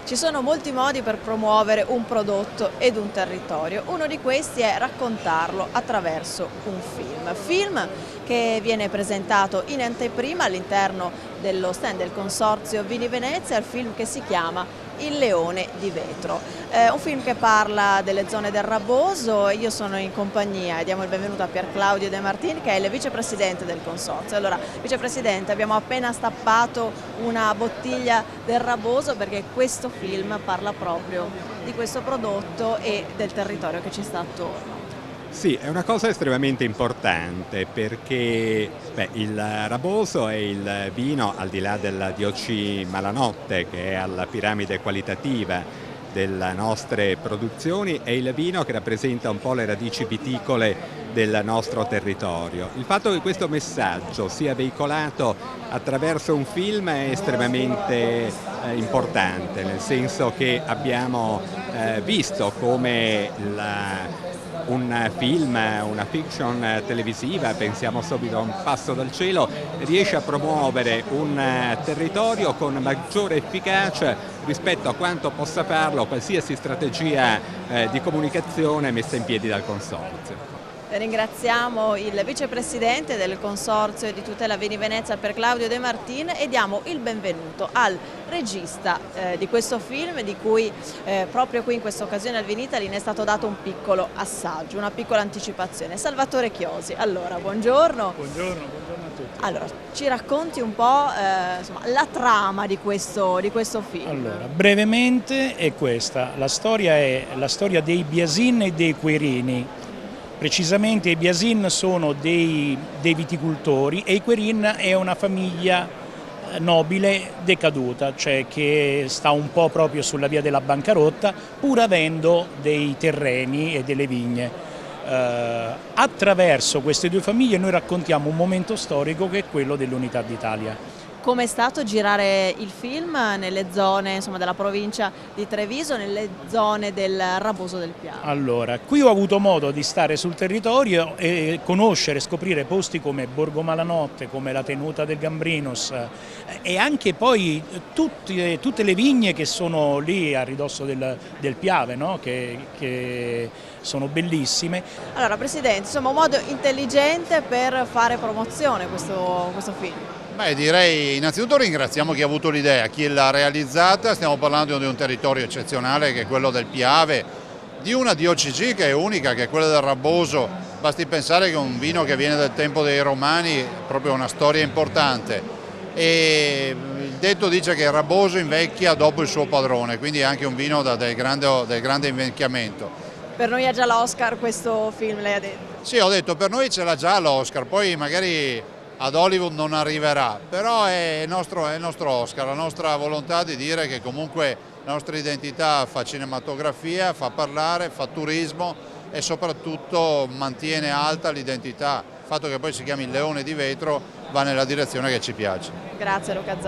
Ci sono molti modi per promuovere un prodotto ed un territorio. Uno di questi è raccontarlo attraverso un film che viene presentato in anteprima all'interno dello stand del Consorzio Vini Venezia, il film che si chiama Il Leone di Vetro. Un film che parla delle zone del Raboso. Io sono in compagnia e diamo il benvenuto a Pier Claudio De Martini, che è il vicepresidente del Consorzio. Allora, vicepresidente, abbiamo appena stappato una bottiglia del Raboso perché questo film parla proprio di questo prodotto e del territorio che ci sta attorno. Sì, è una cosa estremamente importante perché il Raboso è il vino, al di là del DOC Malanotte, che è alla piramide qualitativa delle nostre produzioni, è il vino che rappresenta un po' le radici viticole del nostro territorio. Il fatto che questo messaggio sia veicolato attraverso un film è estremamente importante, nel senso che abbiamo visto come un film, una fiction televisiva, pensiamo subito a Un passo dal cielo, riesce a promuovere un territorio con maggiore efficacia rispetto a quanto possa farlo qualsiasi strategia di comunicazione messa in piedi dal Consorzio. Ringraziamo il vicepresidente del Consorzio di Tutela Vini Venezia, Pier Claudio De Martini, e diamo il benvenuto al regista di questo film, di cui proprio qui in questa occasione al Vinitaly ne è stato dato un piccolo assaggio, una piccola anticipazione. Salvatore Chiosi. Allora, buongiorno. Buongiorno a tutti. Allora, ci racconti un po' insomma, la trama di questo film. Allora, brevemente è questa, la storia è la storia dei Biasin e dei Querini. Precisamente i Biasin sono dei viticoltori e i Querin è una famiglia nobile decaduta, cioè che sta un po' proprio sulla via della bancarotta, pur avendo dei terreni e delle vigne. Attraverso queste due famiglie noi raccontiamo un momento storico che è quello dell'Unità d'Italia. Come è stato girare il film nelle zone, insomma, della provincia di Treviso, nelle zone del Raboso del Piave? Allora, qui ho avuto modo di stare sul territorio e conoscere, scoprire posti come Borgo Malanotte, come la Tenuta del Gambrinus e anche poi tutte le vigne che sono lì a ridosso del Piave, no? che sono bellissime. Allora, Presidente, insomma, un modo intelligente per fare promozione questo film. Beh, direi innanzitutto ringraziamo chi ha avuto l'idea, chi l'ha realizzata. Stiamo parlando di un territorio eccezionale che è quello del Piave, di una DOCG che è unica, che è quella del Raboso. Basti pensare che è un vino che viene dal tempo dei Romani, è proprio una storia importante. E il detto dice che il Raboso invecchia dopo il suo padrone, quindi è anche un vino del grande invecchiamento. Per noi ha già l'Oscar questo film, lei ha detto. Sì, ho detto per noi ce l'ha già l'Oscar, poi magari ad Hollywood non arriverà, però è il nostro Oscar, la nostra volontà di dire che comunque la nostra identità fa cinematografia, fa parlare, fa turismo e soprattutto mantiene alta l'identità. Il fatto che poi si chiami Il Leone di Vetro va nella direzione che ci piace. Grazie, Luca Zan.